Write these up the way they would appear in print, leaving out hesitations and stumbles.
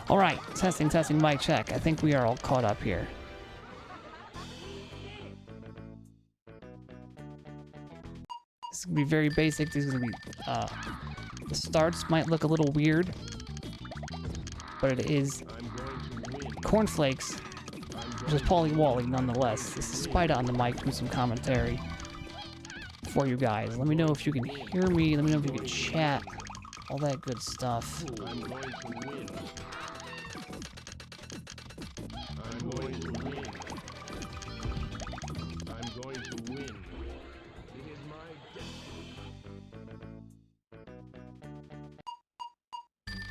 All right, testing, mic check. I think we are all caught up here. This is gonna be very basic. This is gonna be, the starts might look a little weird, but it is cornflakes, which is PawlieWallie nonetheless. This is Spider on the mic doing some commentary for you guys. Let me know if you can hear me. Let me know if you can chat. All that good stuff. I'm going to win. I'm going to win. I'm going to win. It is my destiny.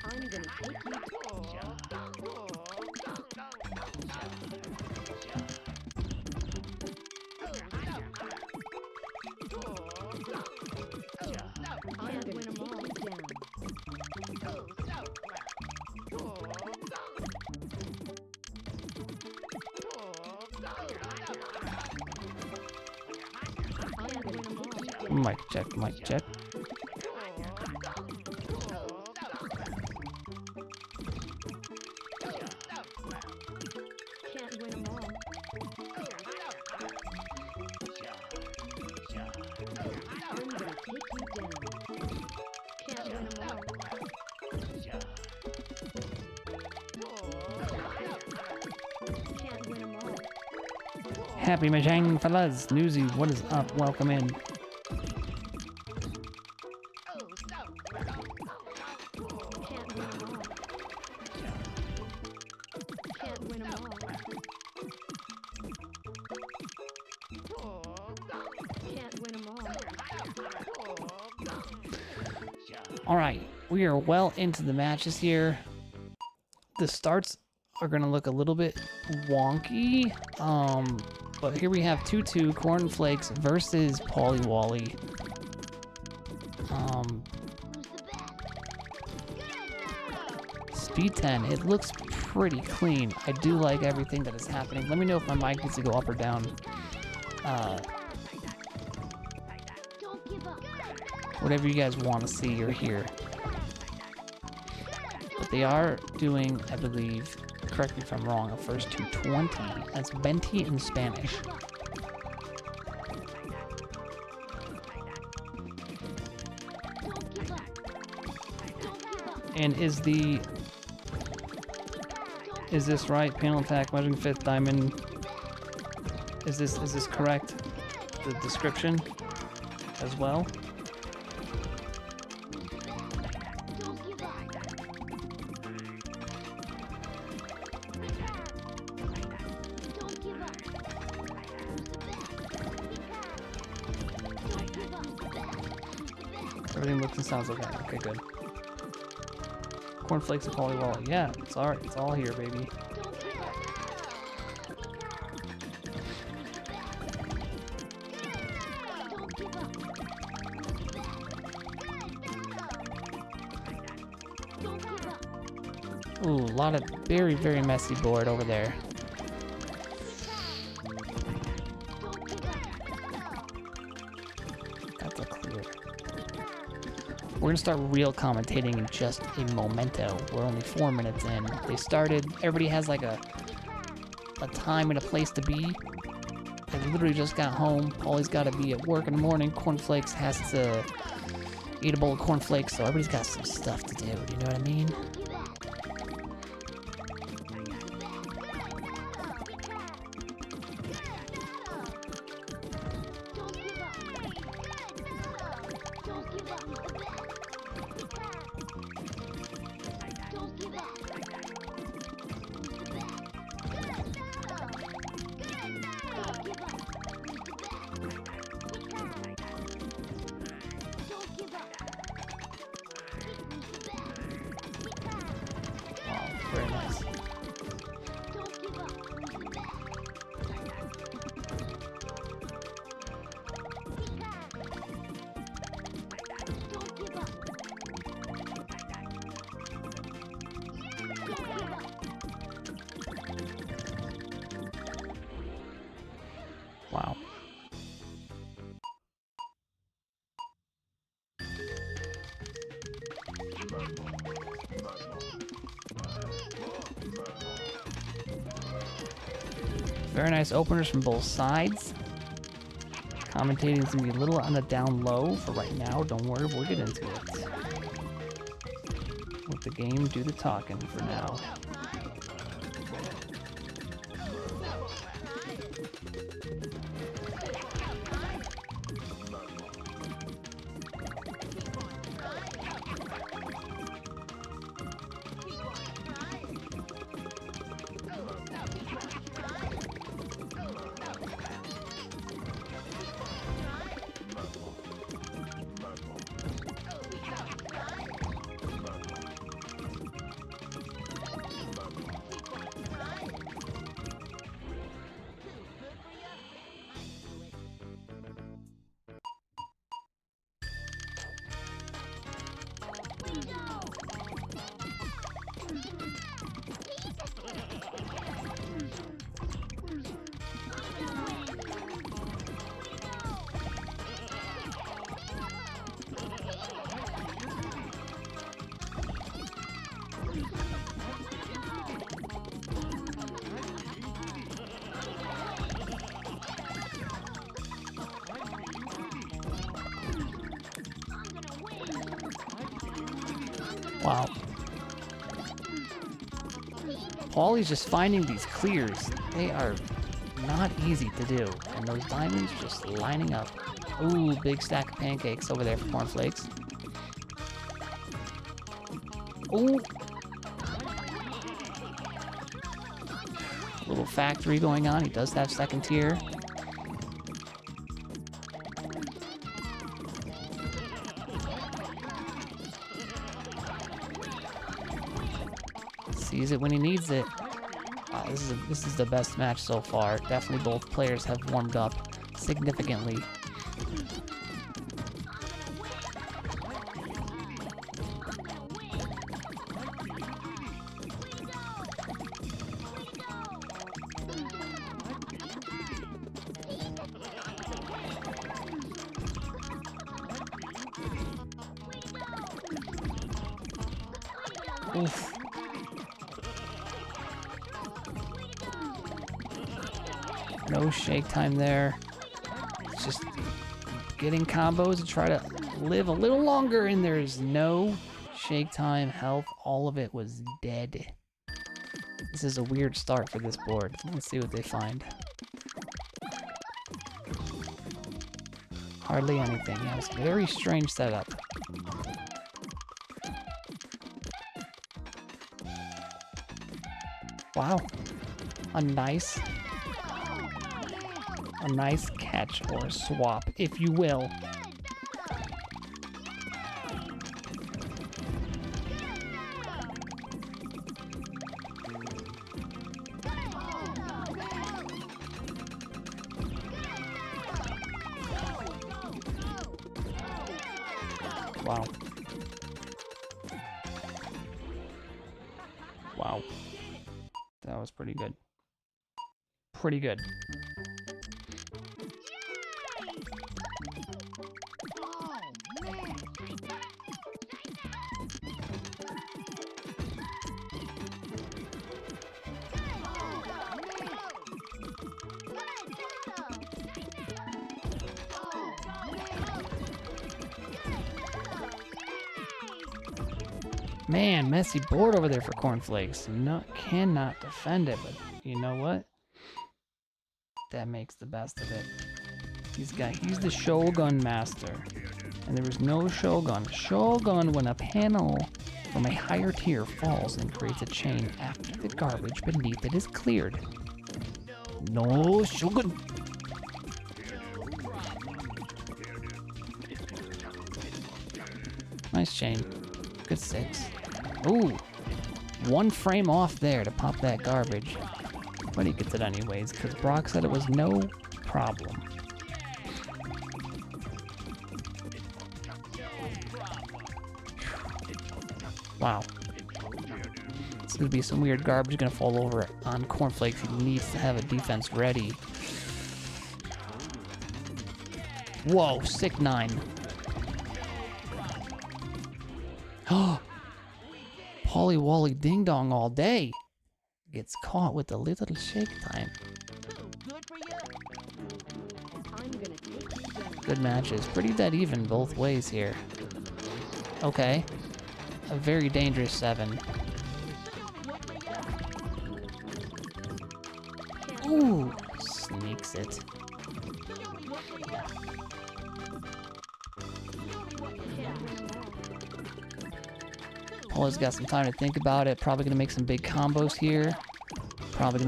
I'm gonna take you Mic check, mic check. Can't win them all. I'm gonna take you down. Can't win them all. Can't win them all. Happy Meijin fellas. Newsy, what is up? Welcome in. Alright, we are well into the matches here. The starts are going to look a little bit wonky, but here we have 2-2 Cornflakes versus PawlieWallie. Speed 10, it looks pretty clean. I do like everything that is happening. Let me know if my mic needs to go up or down. Whatever you guys want to see or hear. But they are doing, I believe, correct me if I'm wrong, a first to 20. That's 20 in Spanish. And is this right? Panel attack, measuring 5th diamond. Is this correct? The description as well? Everything looks and sounds okay. Okay, good. Cornflakes and PawlieWallie. Yeah, it's alright. It's all here, baby. Ooh, a lot of very, very messy board over there. That's a clear. We're gonna start real commentating in just a momento. We're only 4 minutes in. They started, everybody has like a time and a place to be. I literally just got home. Paulie's gotta be at work in the morning. Cornflakes has to eat a bowl of cornflakes, so everybody's got some stuff to do, you know what I mean? Very nice. Wow. Very nice openers from both sides. Commentating is gonna be a little on the down low for right now. Don't worry, we'll get into it. Let the game do the talking for now. Wow. Pawlie's just finding these clears. They are not easy to do. And those diamonds just lining up. Ooh, big stack of pancakes over there for cornflakes. Ooh. Little factory going on. He does have second tier. Sees it when he needs it. This is the best match so far. Definitely both players have warmed up significantly. Oof. No shake time there. It's just getting combos to try to live a little longer, and there's no shake time. Health, all of it was dead. This is a weird start for this board. Let's see what they find. Hardly anything. Yeah, it's a very strange setup. Wow. A nice catch or swap, if you will. Wow. Wow. That was pretty good. Pretty good. Man, messy board over there for cornflakes. No, cannot defend it, but you know what? That makes the best of it. He's the Shogun master. And there is no Shogun. Shogun when a panel from a higher tier falls and creates a chain after the garbage beneath it is cleared. No Shogun. Nice chain. Good 6. Ooh. 1 frame off there to pop that garbage. But he gets it anyways, because Brock said it was no problem. Wow. It's going to be some weird garbage going to fall over on cornflakes. He needs to have a defense ready. Whoa, sick 9. Oh, PawlieWallie ding dong all day. Gets caught with a little shake time. I'm gonna take you down. Good matches. Pretty dead even both ways here. Okay. A very dangerous 7. Ooh, sneaks it. Paulie's got some time to think about it. Probably gonna make some big combos here. Probably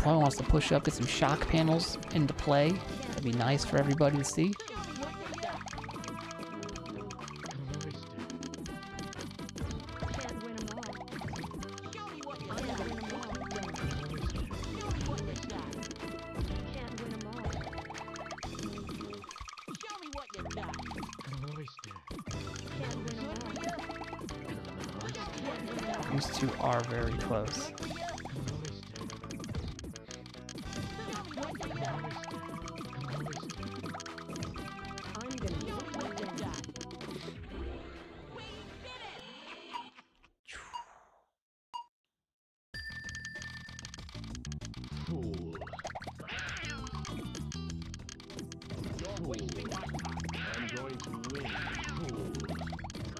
wants to push up, get some shock panels into play. That'd be nice for everybody to see. Can't win 'em all. Can't win 'em all. Can't win 'em all. These two are very close. I'm gonna take you down. Fool. You're wasting my time. I'm going to win. Fool.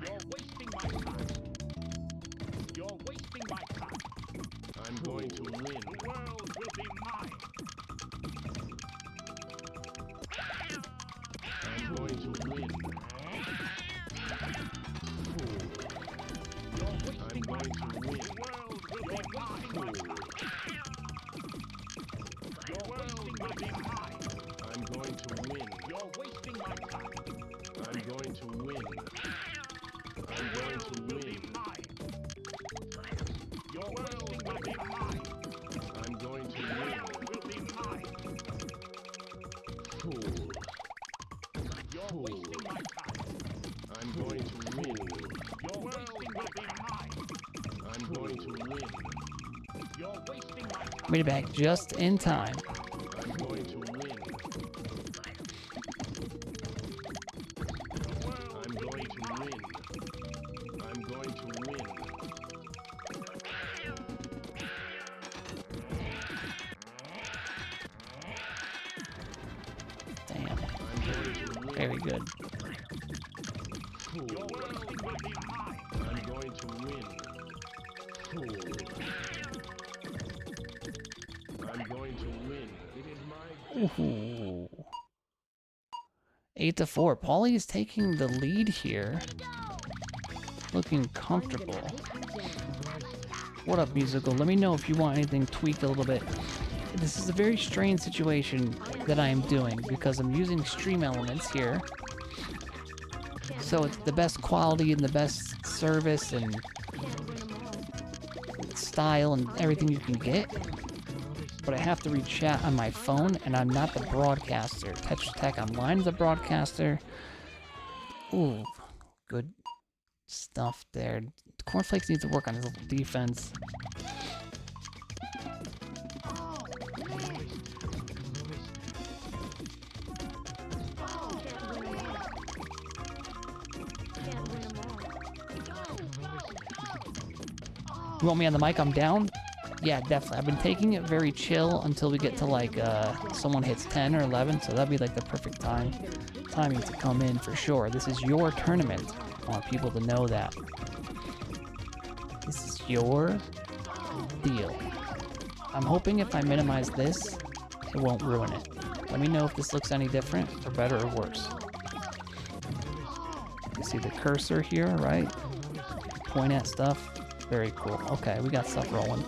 You're wasting my time. You're wasting my time. I'm going to win. The world will be mine. I'm going to win. Fool. You're wasting my time. The world will be mine. Fool. Your world will be mine. I'm going to win. You're wasting my time. I'm going to win. I'm going to win. Your world will be mine. I'm going to win. Will be mine. Fool. You're wasting my time. I'm going to win. Your world will be mine. I'm going to win. You're wasting my time. Made it back just in time. I'm going to win. I'm going to win. I'm going to win. Damn. I'm going to win. Very good. Fool. Your world will be mine. I'm going to win. Fool. I'm going to win. It is my Ooh. 8-4. Paulie is taking the lead here. Looking comfortable. What up, Musical? Let me know if you want anything tweaked a little bit. This is a very strange situation that I am doing because I'm using stream elements here. So it's the best quality and the best service and style and everything you can get. But I have to read chat on my phone, and I'm not the broadcaster. Tetris Tech Online is a broadcaster. Ooh, good stuff there. Cornflakes needs to work on his little defense. You want me on the mic? I'm down? Yeah, definitely. I've been taking it very chill until we get to like someone hits 10 or 11, so that'd be like the perfect timing to come in for sure. This is your tournament. I want people to know that. This is your deal. I'm hoping if I minimize this, it won't ruin it. Let me know if this looks any different, or better or worse. You see the cursor here, right? Point at stuff. Very cool. Okay, we got stuff rolling.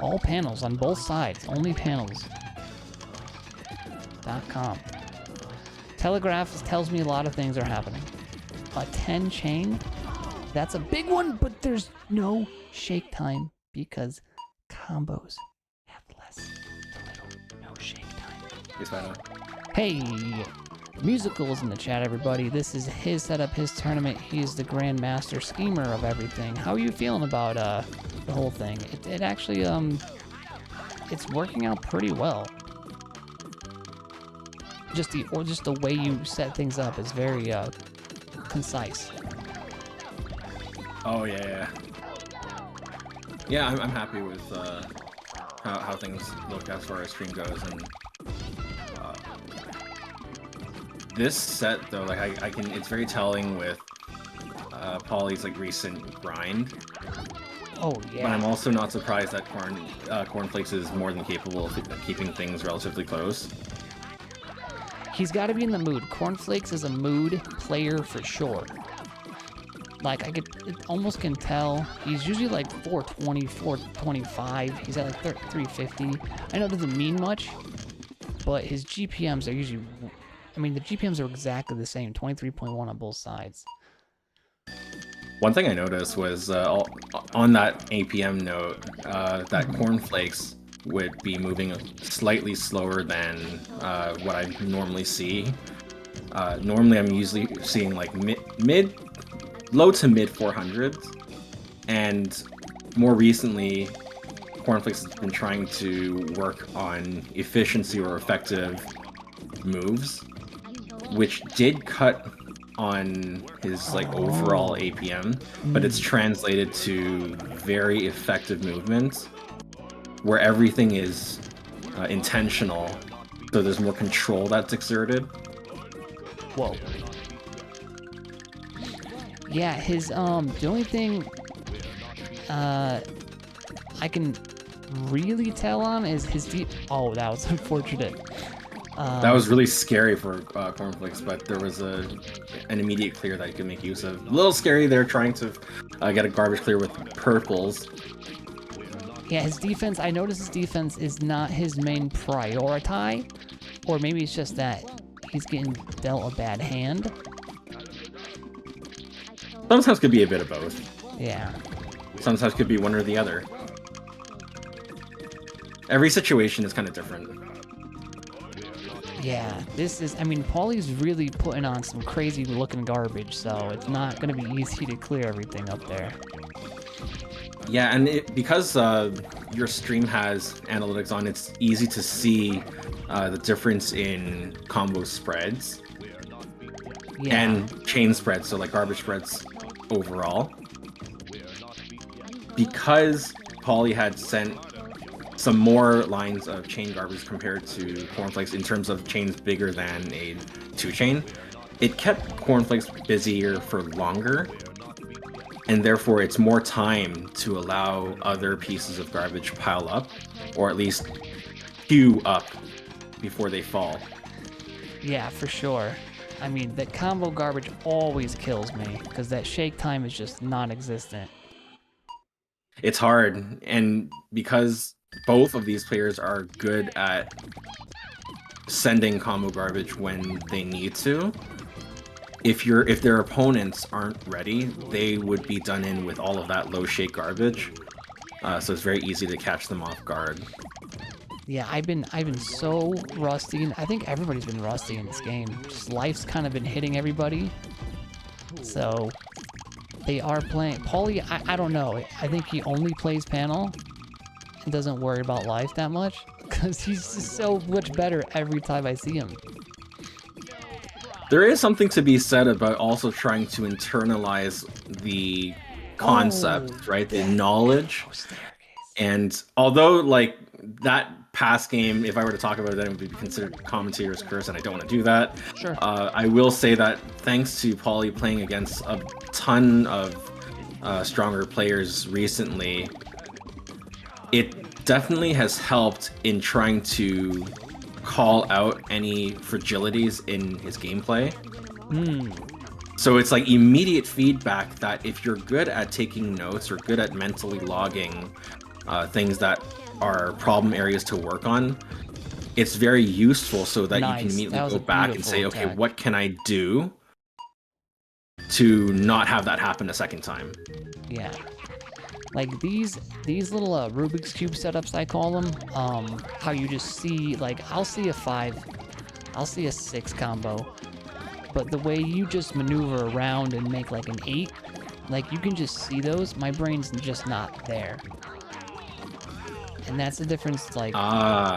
All panels on both sides. Only panels.com. Telegraph tells me a lot of things are happening. A 10 chain. That's a big one, but there's no shake time because combos have less to little. No shake time. Yes, I know. Hey, Musical is in the chat, everybody. This is his setup, his tournament. He's the grandmaster schemer of everything. How are you feeling about the whole thing? It actually it's working out pretty well. Just the way you set things up is very concise. Oh yeah. Yeah, I'm happy with how things look as far as stream goes, and uh, this set though, like I can, it's very telling with Paulie's like recent grind. Oh But yeah. I'm also not surprised that Cornflakes is more than capable of keeping things relatively close. He's got to be in the mood. Cornflakes is a mood player for sure. Like I almost can tell he's usually like 420, 425. He's at like 350. I know it doesn't mean much, but his GPMs are usually, I mean, the GPMs are exactly the same, 23.1 on both sides. One thing I noticed was on that APM note that Cornflakes would be moving slightly slower than what I normally see. Normally I'm usually seeing like low to mid 400s, and more recently Cornflakes has been trying to work on efficiency or effective moves, which did cut on his like overall APM, but it's translated to very effective movements where everything is intentional, so there's more control that's exerted. Whoa. Yeah, his the only thing I can really tell on is his deep. Oh, that was unfortunate. That was really scary for Cornflakes, but there was an immediate clear that you could make use of. A little scary there trying to get a garbage clear with purples. Yeah, his defense, I noticed his defense is not his main priority, or maybe it's just that he's getting dealt a bad hand. Sometimes could be a bit of both. Yeah. Sometimes could be one or the other. Every situation is kind of different. Yeah, this is, I mean, Paulie's really putting on some crazy looking garbage, so it's not going to be easy to clear everything up there. Yeah, and because your stream has analytics on, it's easy to see the difference in combo spreads and chain spreads, so like garbage spreads overall. Because Paulie had sent some more lines of chain garbage compared to Cornflakes in terms of chains bigger than a 2-chain, it kept Cornflakes busier for longer, and therefore it's more time to allow other pieces of garbage pile up, or at least queue up before they fall. Yeah, for sure. I mean, that combo garbage always kills me, because that shake time is just non-existent. It's hard, and because both of these players are good at sending combo garbage when they need to, if their opponents aren't ready, they would be done in with all of that low shake garbage. So it's very easy to catch them off guard. Yeah, I've been so rusty, and I think everybody's been rusty in this game. Just life's kind of been hitting everybody. So they are playing. Paulie, I don't know. I think he only plays panel and doesn't worry about life that much, because he's just so much better every time I see him. There is something to be said about also trying to internalize the concept, right? The knowledge. And although, like, that past game, if I were to talk about it, it would be considered commentator's curse, and I don't want to do that. Sure. I will say that thanks to Paulie playing against a ton of stronger players recently, it definitely has helped in trying to call out any fragilities in his gameplay. So it's like immediate feedback that if you're good at taking notes or good at mentally logging things that are problem areas to work on, it's very useful so that you can immediately go back and say, okay, what can I do to not have that happen a second time? Yeah. Like these little Rubik's Cube setups, I call them, how you just see, like, I'll see a 5, I'll see a 6 combo, but the way you just maneuver around and make like an 8, like you can just see those, my brain's just not there. And that's the difference, like,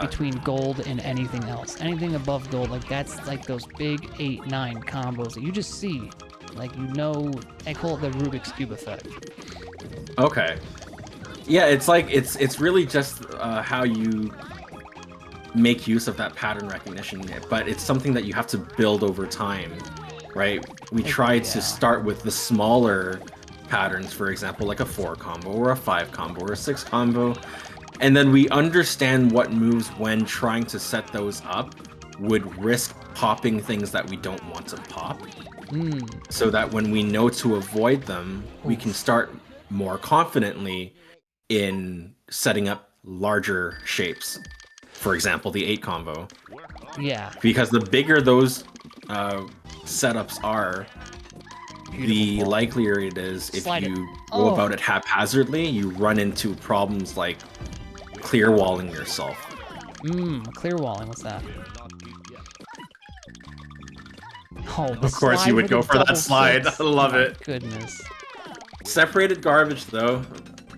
between gold and anything else. Anything above gold, like, that's like those big 8, 9 combos that you just see. Like, you know, I call it the Rubik's Cube effect. Okay. Yeah, it's like it's really just how you make use of that pattern recognition, but it's something that you have to build over time, right? We try to start with the smaller patterns, for example, like a 4 combo or a 5 combo or a 6 combo, and then we understand what moves when trying to set those up would risk popping things that we don't want to pop, so that when we know to avoid them, we can start more confidently in setting up larger shapes. For example, the 8 combo. Yeah. Because the bigger those setups are, the likelier it is if you go about it haphazardly, you run into problems like clear walling yourself. Clear walling, what's that? Oh, of course you would go for that slide. I love it. Goodness. Separated garbage though.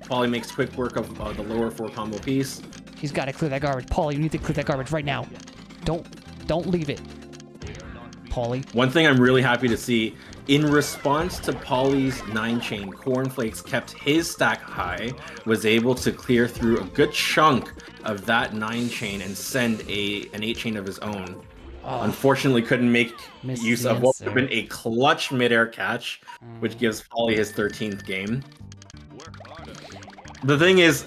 Paulie makes quick work of the lower 4 combo piece. He's got to clear that garbage. Paulie, you need to clear that garbage right now. Don't leave it. Paulie. One thing I'm really happy to see, in response to Paulie's 9-chain, Cornflakes kept his stack high, was able to clear through a good chunk of that 9-chain and send an 8-chain of his own. Unfortunately, couldn't make use of what would have been a clutch midair catch, which gives Paulie his 13th game. The thing is,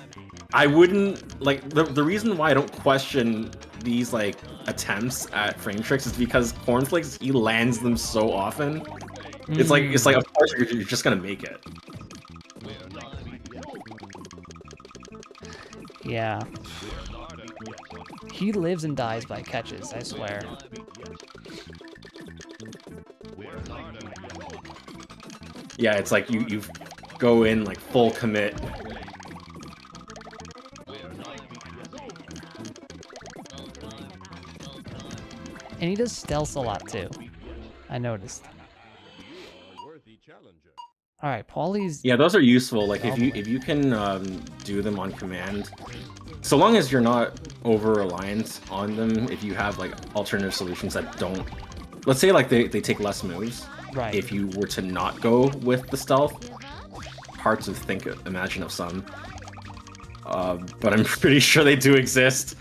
I wouldn't like the reason why I don't question these like attempts at frame tricks is because Cornflakes, he lands them so often. It's like of course you're just gonna make it. Yeah. He lives and dies by catches, I swear. Yeah, it's like you go in like full commit. And he does stealth a lot too. I noticed. All right, Paulie's. Yeah, those are useful. Like if you can do them on command, so long as you're not over reliant on them. If you have like alternative solutions that don't, let's say like they take less moves. Right. If you were to not go with the stealth, hard to imagine of some. But I'm pretty sure they do exist.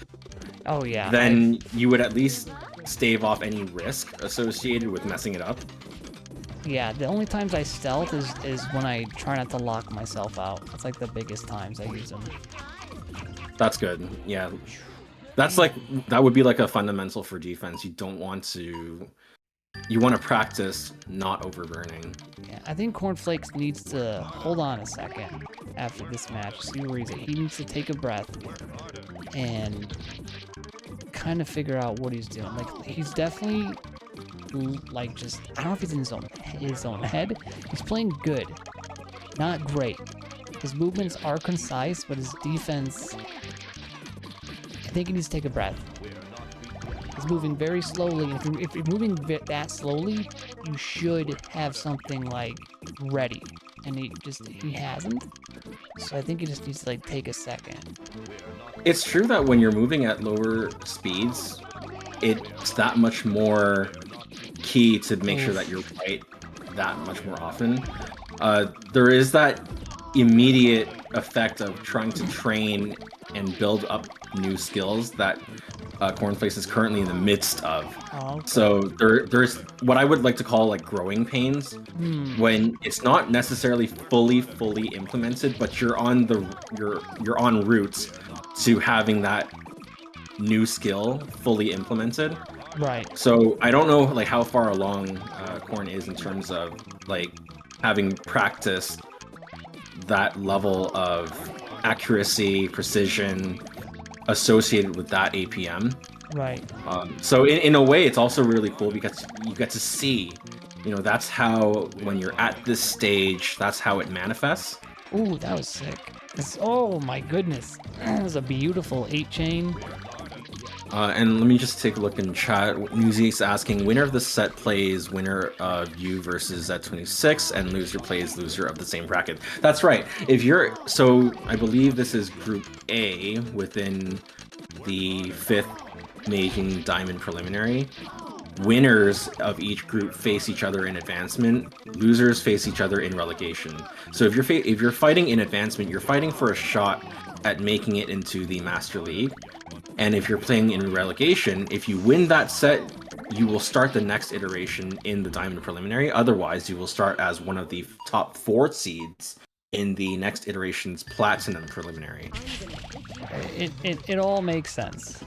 Oh yeah. Then you would at least stave off any risk associated with messing it up. Yeah, the only times I stealth is when I try not to lock myself out. That's like the biggest times I use them. That's good. Yeah. That's like, that would be like a fundamental for defense. You don't want to, you want to practice not overburning. Yeah, I think Cornflakes needs to hold on a second after this match. See where he's at. He needs to take a breath and kind of figure out what he's doing. Like, he's definitely like just, I don't know if he's in his own head. He's playing good, not great. His movements are concise, but his defense, I think he needs to take a breath. He's moving very slowly, and if you're moving that slowly, you should have something like ready, and he hasn't. So I think he just needs to like take a second. It's true that when you're moving at lower speeds, it's that much more key to make sure that you're right that much more often. There is that immediate effect of trying to train and build up new skills that Cornflakes is currently in the midst of. Oh, okay. So there's what I would like to call like growing pains, when it's not necessarily fully implemented, but you're on route to having that new skill fully implemented. Right. So I don't know like how far along Corn is in terms of like having practiced that level of accuracy, precision associated with that APM. Right. So in a way, it's also really cool because you get to see, that's how, when you're at this stage, that's how it manifests. Ooh, that was sick. Oh my goodness. That was a beautiful 8-chain. And let me just take a look in chat. Newsy's asking, winner of the set plays winner of you versus Z26, and loser plays loser of the same bracket. That's right. So I believe this is Group A within the 5th Meijin Diamond Preliminary. winners of each group face each other in advancement. Losers face each other in relegation. So if you're fighting in advancement, you're fighting for a shot at making it into the Master League. And if you're playing in relegation, if you win that set, you will start the next iteration in the Diamond Preliminary. Otherwise, you will start as one of the top 4 seeds in the next iteration's Platinum Preliminary. It all makes sense.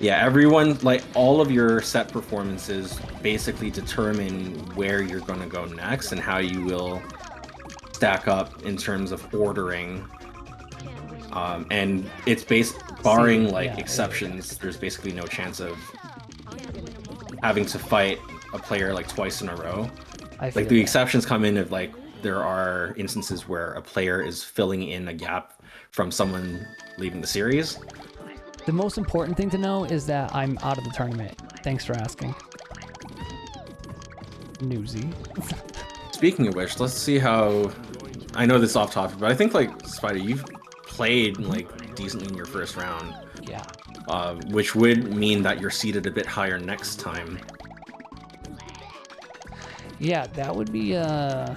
Yeah, everyone, like, all of your set performances basically determine where you're going to go next and how you will stack up in terms of ordering. And it's barring exceptions, there's basically no chance of having to fight a player like twice in a row. Like the exceptions come in if like there are instances where a player is filling in a gap from someone leaving the series. The most important thing to know is that I'm out of the tournament. Thanks for asking. Newsy. Speaking of which, let's see how... I know this is off topic, but I think, like, Spider, you've played, like, decently in your first round. Yeah. Which would mean that you're seated a bit higher next time. Yeah, that would be, Alright,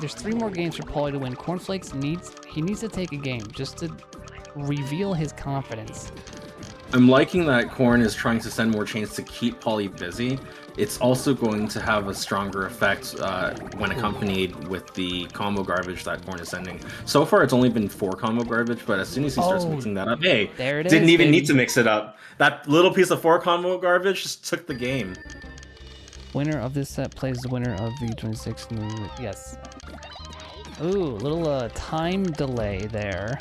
there's 3 more games for Paulie to win. Cornflakes needs to take a game just to reveal his confidence. I'm liking that Korn is trying to send more chains to keep Paulie busy. It's also going to have a stronger effect when accompanied with the combo garbage that Korn is sending. So far, it's only been 4 combo garbage, but as soon as he starts mixing that up, hey, there it didn't is, even baby. need to mix it up. That little piece of 4 combo garbage just took the game. Winner of this set plays the winner of the 26th. Yes. Ooh, little time delay there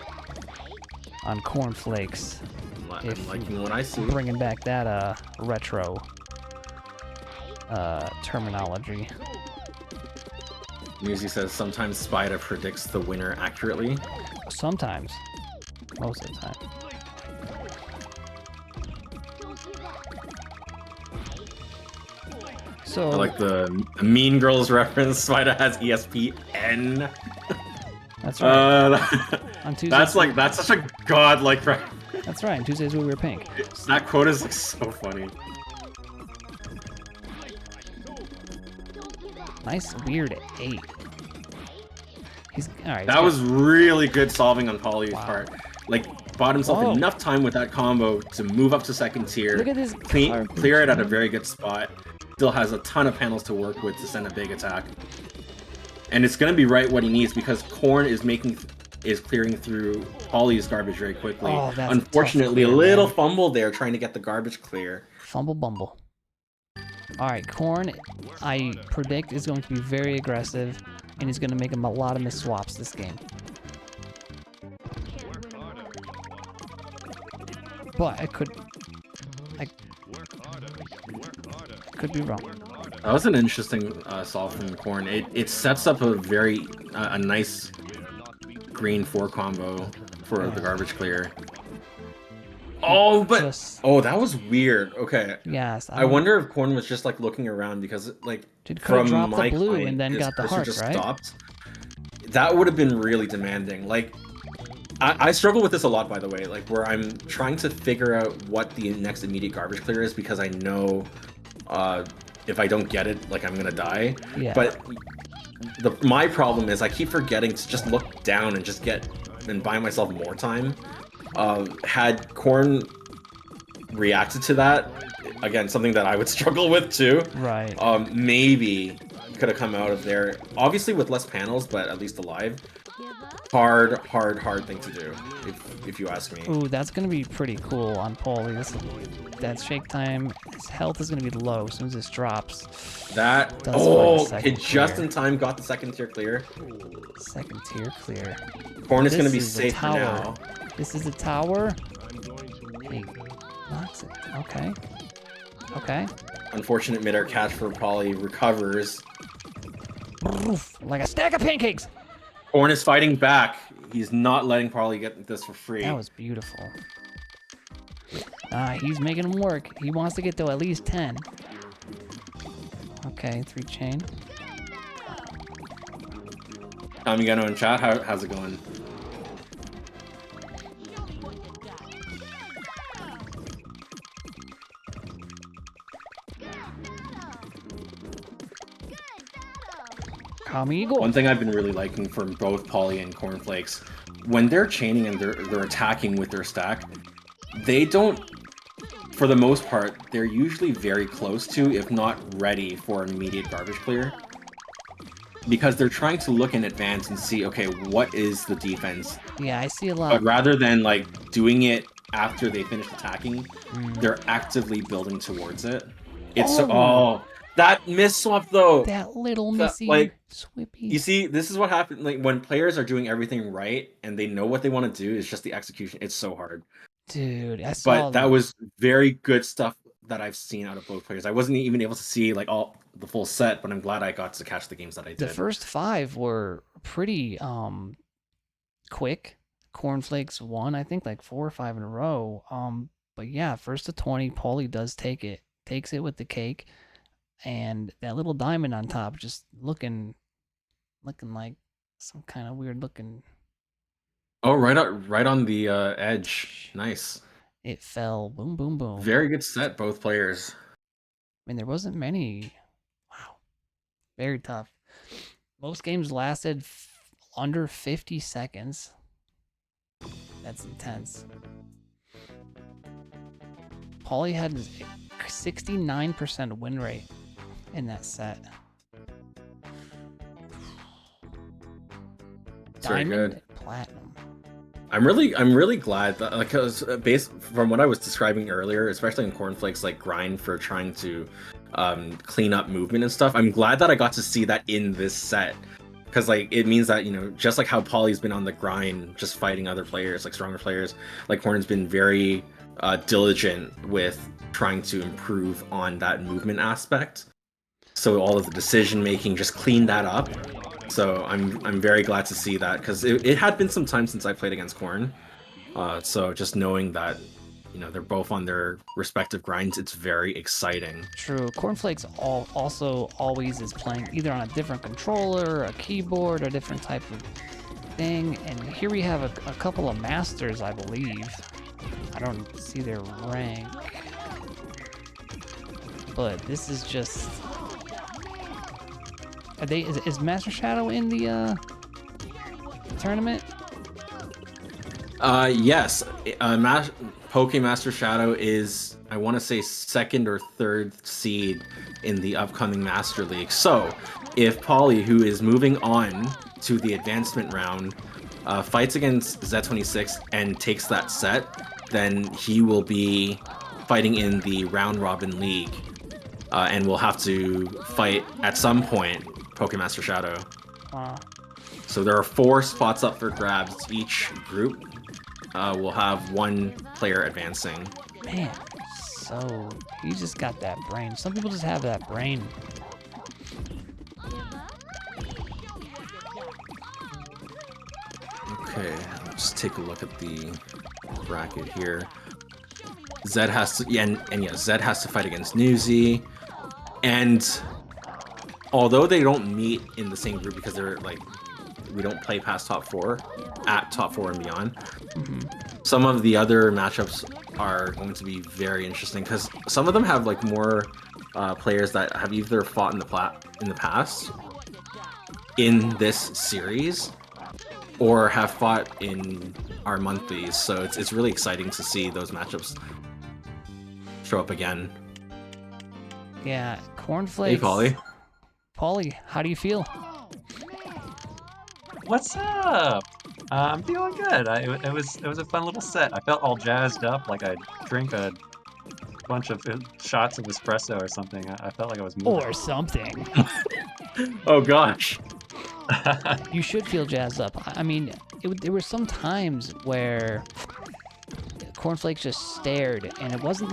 on Cornflakes. I'm liking what I see. Bringing back that retro terminology. Musi says sometimes Spider predicts the winner accurately. Sometimes. Most of the time. So I like the Mean Girls reference. Spider has ESPN. That's right. On Tuesdays, that's such a godlike reference. That's right. On Tuesdays we wear pink. That quote is like so funny. Nice weird 8. He's all right. That was really good solving on Paulie's part. Like, bought himself enough time with that combo to move up to second tier. Look at this clear it at a very good spot. Still has a ton of panels to work with to send a big attack. And it's gonna be right what he needs because Korn is clearing through Paulie's garbage very quickly. Oh, that's unfortunately, a tough a clear, little man. fumble there trying to get the garbage clear. Fumble bumble. Alright, Korn, I predict, is going to be very aggressive, and he's going to make him a lot of miss swaps this game. But I could be wrong. That was an interesting solve from Korn. It sets up a very a nice green 4 combo for the garbage clear. Oh, but that was weird. Okay. Yes. I wonder if Korn was just like looking around because like from from my the blue client, and then his got the cursor heart, just right? stopped. That would have been really demanding. Like I struggle with this a lot, by the way. Like where I'm trying to figure out what the next immediate garbage clear is because I know if I don't get it, like I'm gonna die. Yeah. But my problem is I keep forgetting to just look down and just get and buy myself more time. Had Korn reacted to that, again, something that I would struggle with too. Right. Maybe could have come out of there. Obviously with less panels, but at least alive. Hard thing to do, if you ask me. Ooh, that's gonna be pretty cool on Paulie. That shake time, his health is gonna be low as soon as this drops. That it just in time got the second tier clear. Second tier clear. Korn is gonna be safe for now. This is a tower. Hey, knocks it. Okay. Okay. Unfortunate mid-air catch for Paulie, recovers. Like a stack of pancakes. Korn is fighting back. He's not letting Paulie get this for free. That was beautiful. He's making him work. He wants to get to at least 10. Okay, 3 chain. Amigano in chat, how's it going? Amigo. One thing I've been really liking from both Paulie and Cornflakes, when they're chaining and they're attacking with their stack, they don't, for the most part, they're usually very close to, if not ready for an immediate garbage clear. Because they're trying to look in advance and see, okay, what is the defense? Yeah, I see a lot. But rather than like doing it after they finish attacking, they're actively building towards it. It's that miss swap though. That little missy swippy. You see, this is what happens like when players are doing everything right and they know what they want to do. It's just the execution. It's so hard. Dude, I saw. But that was very good stuff that I've seen out of both players. I wasn't even able to see like all the full set, but I'm glad I got to catch the games that I did. The first 5 were pretty quick. Cornflakes won, I think, like 4 or 5 in a row. But yeah, first to 20, Paulie does takes it with the cake, and that little diamond on top just looking like some kind of weird looking. Oh, right on the edge. Nice. It fell. Boom, boom, boom. Very good set, both players. I mean, there wasn't many. Wow. Very tough. Most games lasted under 50 seconds. That's intense. Paulie had a 69% win rate in that set. It's very good. Platinum. I'm really glad that, because based from what I was describing earlier, especially in Cornflakes, like grind for trying to clean up movement and stuff. I'm glad that I got to see that in this set, because like it means that, you know, just like how Paulie's been on the grind, just fighting other players, like stronger players, like Corn's been very diligent with trying to improve on that movement aspect. So all of the decision making, just clean that up. So I'm very glad to see that, because it had been some time since I played against Corn. So just knowing that, you know, they're both on their respective grinds, it's very exciting. True. Cornflakes also always is playing either on a different controller, a keyboard, or a different type of thing. And here we have a couple of masters, I believe. I don't see their rank. But this is just... Is Master Shadow in the tournament? Yes. Poke Master Shadow is, I want to say, 2nd or 3rd seed in the upcoming Master League. So, if Paulie, who is moving on to the advancement round, fights against Z26 and takes that set, then he will be fighting in the round robin league, and will have to fight at some point Pokemaster Shadow. So there are 4 spots up for grabs. Each group will have 1 player advancing. Man, so you just got that brain. Some people just have that brain. Okay, let's take a look at the bracket here. Zed has to, Zed has to fight against Newsy, and although they don't meet in the same group because they're like, we don't play past top 4, at top 4 and beyond. Some of the other matchups are going to be very interesting, because some of them have like more players that have either fought in the past in this series, or have fought in our monthlies. So it's really exciting to see those matchups show up again. Yeah, Cornflakes. Hey, Paulie. Paulie, how do you feel? What's up? I'm feeling good. It was a fun little set. I felt all jazzed up, like I drink a bunch of shots of espresso or something. I felt like I was moving. Or something. Oh gosh. You should feel jazzed up. I mean, there were some times where Cornflakes just stared, and it wasn't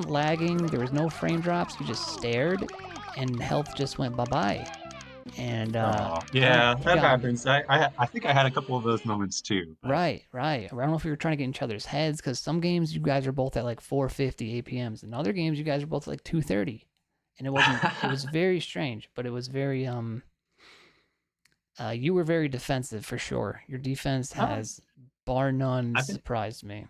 lagging. There was no frame drops. You just stared, and health just went bye-bye. And yeah, that happens. I think I had a couple of those moments too. Right. I don't know if we were trying to get in each other's heads, because some games you guys are both at like 450 APMs, and other games you guys are both at like 230, and it was very strange, but it was very you were very defensive for sure. Your defense has bar none surprised me.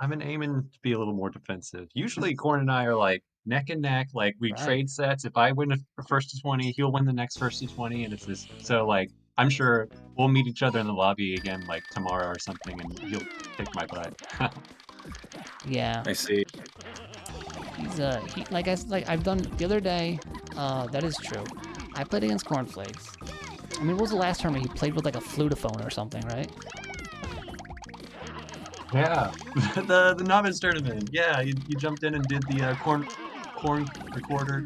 been aiming to be a little more defensive. Usually, Corn and I are like neck and neck. Like we Right. trade sets. If I win a first to 20, he'll win the next first to 20, and it's this. So like, I'm sure we'll meet each other in the lobby again like tomorrow or something, and he'll kick my butt. Yeah. I see. He's like I've done the other day. That is true. I played against Cornflakes. I mean, what was the last tournament he played with like a flutophone or something, right? Yeah, the novice tournament. Yeah, you jumped in and did the corn Recorder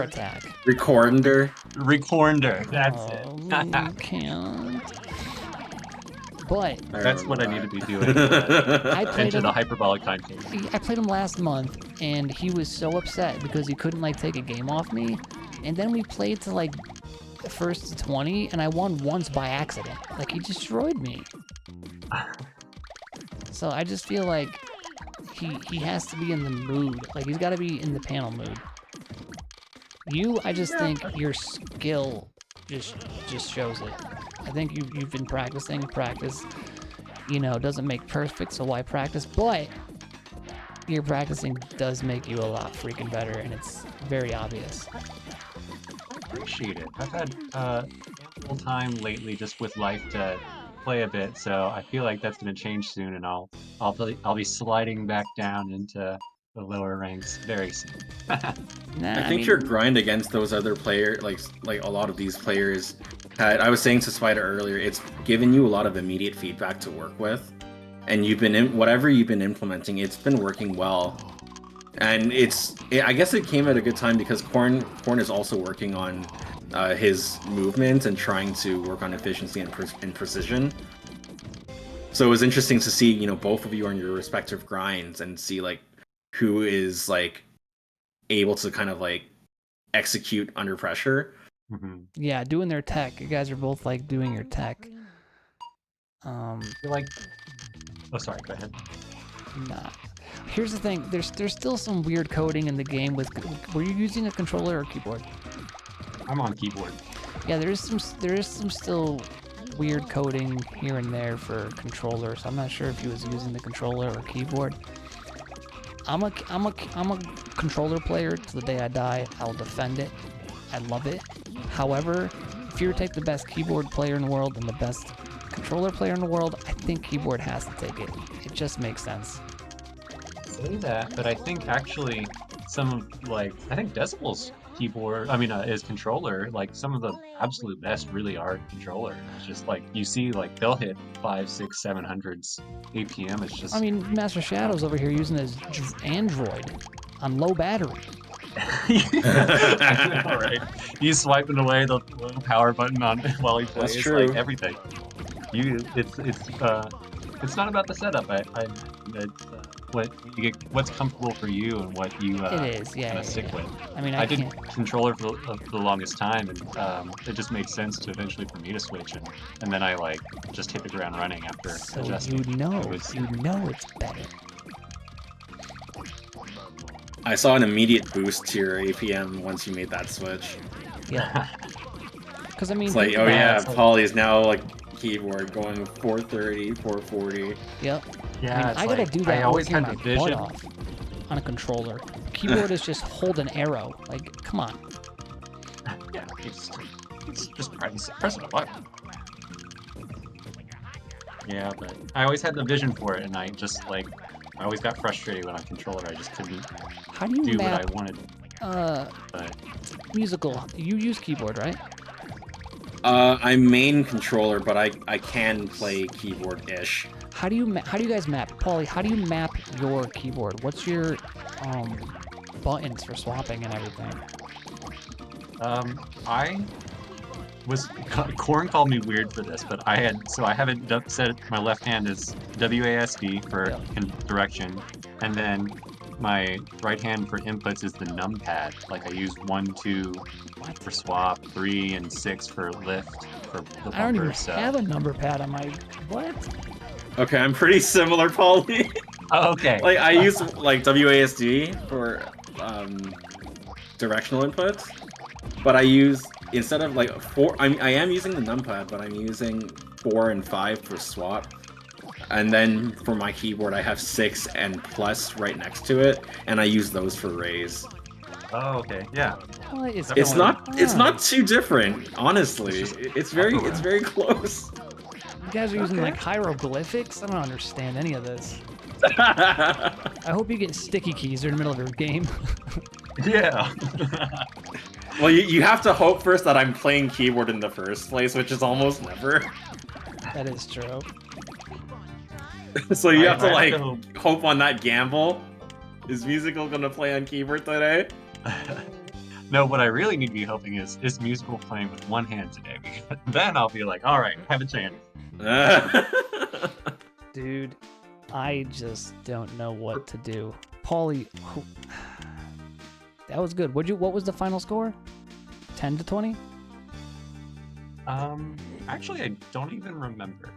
attack. Recorder. recorder. That's Oh, it. you can't. But That's what I need to be doing. I played Enter him. the hyperbolic time code. I played him last month, and he was so upset because he couldn't like take a game off me. And then we played to like the first to 20, and I won once by accident. Like he destroyed me. So I just feel like he has to be in the mood. Like he's got to be in the panel mood. I just think your skill just shows it. I think you've been practicing. Practice, doesn't make perfect, so why practice? But your practicing does make you a lot freaking better, and it's very obvious. Appreciate it. I've had ample time lately just with life to play a bit, so I feel like that's going to change soon, and I'll be sliding back down into the lower ranks very soon. Nah, I think your grind against those other players, like a lot of these players, I was saying to Spider earlier, it's given you a lot of immediate feedback to work with, and whatever you've been implementing, it's been working well. And I guess it came at a good time because Korn is also working on his movement and trying to work on efficiency and precision. So it was interesting to see, both of you on your respective grinds and see like who is like able to kind of like execute under pressure. Mm-hmm. Yeah, doing their tech. You guys are both like doing your tech. You're like, oh sorry, go ahead. Nah. Here's the thing. There's still some weird coding in the game. Were you using a controller or keyboard? I'm on keyboard. Yeah, there is some still weird coding here and there for controllers. I'm not sure if he was using the controller or keyboard. I'm a controller player to the day I die. I'll defend it. I love it. However, if you were to take the best keyboard player in the world and the best controller player in the world, I think keyboard has to take it. It just makes sense. Say that, but I think actually some of I think Decibel's keyboard, his controller, like some of the absolute best really are controller. It's just like you see, like they'll hit 500, 600, 700s APM. It's just. Master Shadow's over here using his Android on low battery. All right. He's swiping away the low power button on while he plays. That's true. Like everything. It's not about the setup. What's comfortable for you and what you It is, yeah. stick with. I did can't. controller for the longest time, and it just made sense to eventually for me to switch, and then I just hit the ground running after So adjusting. it's better. I saw an immediate boost to your APM once you made that switch. Yeah. Because It's like, oh yeah, Paulie's now like keyboard going 430, 440. Yep. Yeah, I gotta do that. I always had my the butt vision. off on a controller. Keyboard is just hold an arrow. Like, come on. Yeah, it's just pressing a button. Yeah, but I always had the vision for it, and I always got frustrated when on controller. I just couldn't How do you do map what I wanted. But musical? You use keyboard, right? I'm main controller, but I can play keyboard-ish. How do you guys map? Paulie, how do you map your keyboard? What's your buttons for swapping and everything? Corn called me weird for this, but I have it set my left hand is WASD for direction, and then my right hand for inputs is the numpad. Like I use 1, 2 for swap, 3 and 6 for lift for the bumper. I don't even so. have a number pad on my what? Okay, I'm pretty similar, Paulie. Oh, okay. Like I use like WASD for directional inputs, but I use instead of like 4. I am using the numpad, but I'm using 4 and 5 for swap. And then for my keyboard, I have 6 and plus right next to it, and I use those for raise. Oh, okay. Yeah. What is It's going it's on? not too different, honestly. It's just It's upper very close. You guys are using Okay. like hieroglyphics? I don't understand any of this. Well, I hope you get sticky keys during the middle of your game. Yeah. you have to hope first that I'm playing keyboard in the first place, which is almost never. That is true. So you I have to have like to hope. hope on that gamble. Is Musical gonna play on keyboard today? No, what I really need to be hoping is Musical playing with one hand today. Because then I'll be like, all right, I have a chance. Dude, I just don't know what to do. Paulie, that was good. What was the final score? 10 to 20? Actually, I don't even remember.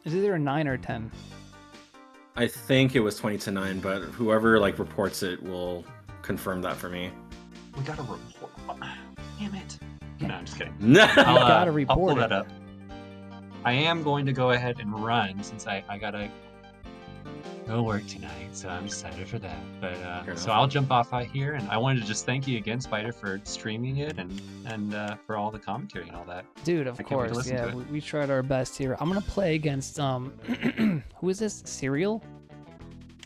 Is either a 9 or a 10? I think it was 20-9, but whoever like reports it will confirm that for me. We got a report. Damn it. No, I'm just kidding. gotta I'll pull report it. that up. I am going to go ahead and run since I gotta go work tonight, so I'm excited for that. But Fair so enough. I'll jump off out here, and I wanted to just thank you again, Spider, for streaming it and for all the commentary and all that. Dude, of I can't wait to course. listen Yeah, to it. we tried our best here. I'm gonna play against who is this? Serial?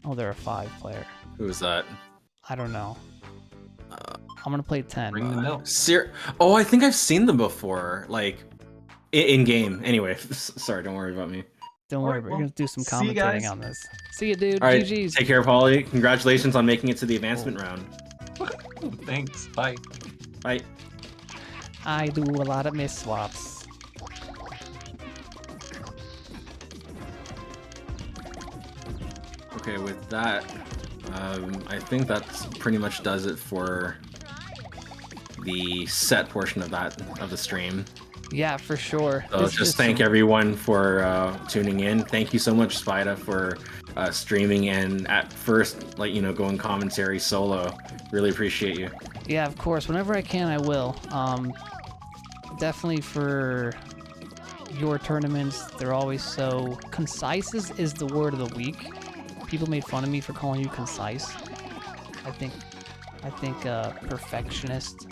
Oh, they're a 5-player. Who is that? I don't know. I'm gonna play 10. Bring the milk. Oh, I think I've seen them before, like in game. Anyway, sorry, don't worry about me. Don't All worry, right, we're well, gonna do some see you commentating guys. on this. See you, dude. All right, GG's. take care, Paulie. Congratulations on making it to the advancement round. Ooh, thanks. Bye. Bye. I do a lot of miss swaps. Okay, with that, I think that pretty much does it for the set portion of the stream. Yeah, for sure. So This just is thank some- everyone for tuning in. Thank you so much, Spida, for streaming and at first, like, going commentary solo. Really appreciate you. Yeah, of course. Whenever I can, I will. Definitely for your tournaments, they're always so concise. Is the word of the week. People made fun of me for calling you concise. I think perfectionist.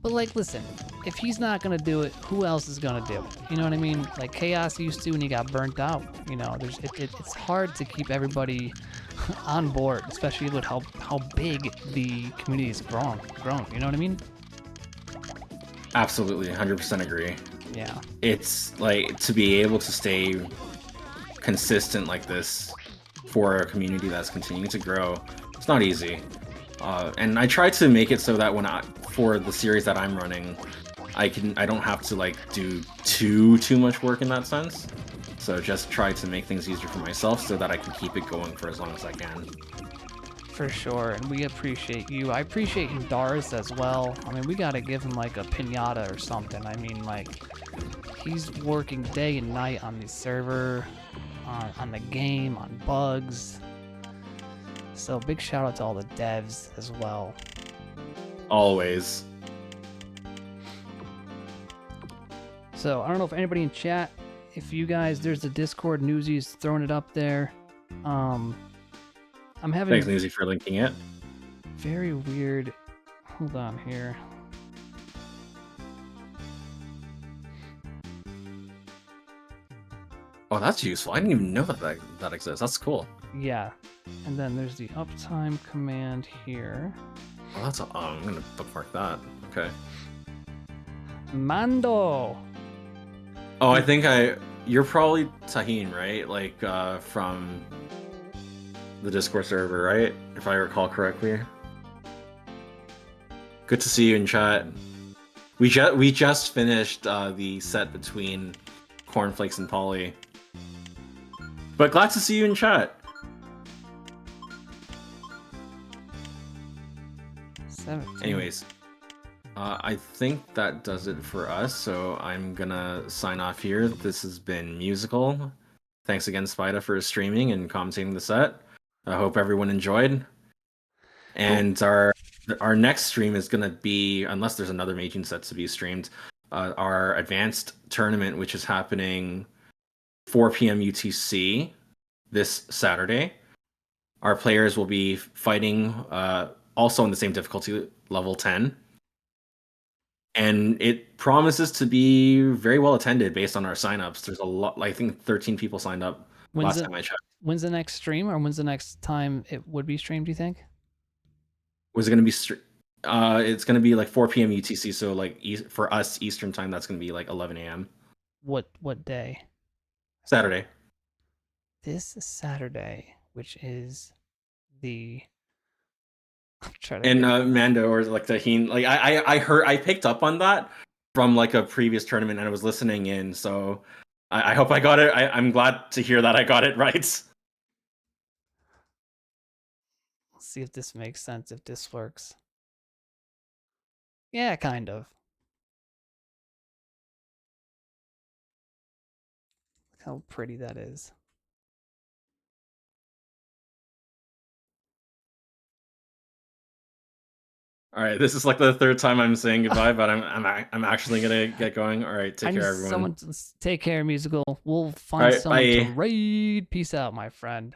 But like, listen, if he's not gonna do it, who else is gonna do it? You know what I mean? Like Chaos used to, and he got burnt out. You know, it's hard to keep everybody on board, especially with how big the community has grown. You know what I mean? Absolutely, 100% agree. Yeah. It's like to be able to stay consistent like this for a community that's continuing to grow. It's not easy. And I try to make it so that for the series that I'm running, I don't have to like do too much work in that sense. So just try to make things easier for myself so that I can keep it going for as long as I can. For sure, and we appreciate you. I appreciate Doris as well. I mean, we gotta give him like a pinata or something. I mean, like, he's working day and night on the server, on the game, on bugs. So big shout out to all the devs as well. Always. So I don't know if anybody in chat, if you guys, there's the Discord Newsies throwing it up there. I'm having Thanks, Newsy, for linking it. very weird. Hold on here. Oh, that's useful. I didn't even know that exists. That's cool. Yeah, and then there's the uptime command here. Oh, I'm gonna bookmark that. Okay. Mando. Oh, I think you're probably Taheen, right? Like from the Discord server, right? If I recall correctly. Good to see you in chat. We just finished the set between Cornflakes and Paulie. But glad to see you in chat. 17. Anyways, I think that does it for us, so I'm gonna sign off here. This has been Musical. Thanks again, Spida, for streaming and commentating the set. I hope everyone enjoyed. And our next stream is gonna be, unless there's another Meijin set to be streamed, our advanced tournament, which is happening 4 p.m. UTC this Saturday. Our players will be fighting also in the same difficulty, level 10. And it promises to be very well attended based on our signups. There's a lot, I think 13 people signed up last time I checked. When's the next stream, or when's the next time it would be streamed, do you think? Was it going to be it's going to be like 4 p.m. UTC, so like for us Eastern time, that's going to be like 11 a.m. What day? Saturday. This Saturday, which is the I'm trying to And Mando or like Taheen, like I picked up on that from like a previous tournament and I was listening in, so I hope I got it. I'm glad to hear that I got it right. Let's see if this makes sense, if this works. Yeah, kind of. Look how pretty that is. All right, this is like the third time I'm saying goodbye, but I'm actually gonna get going. All right, take care, everyone. Take care, Musical. We'll find someone to raid. Peace out, my friend.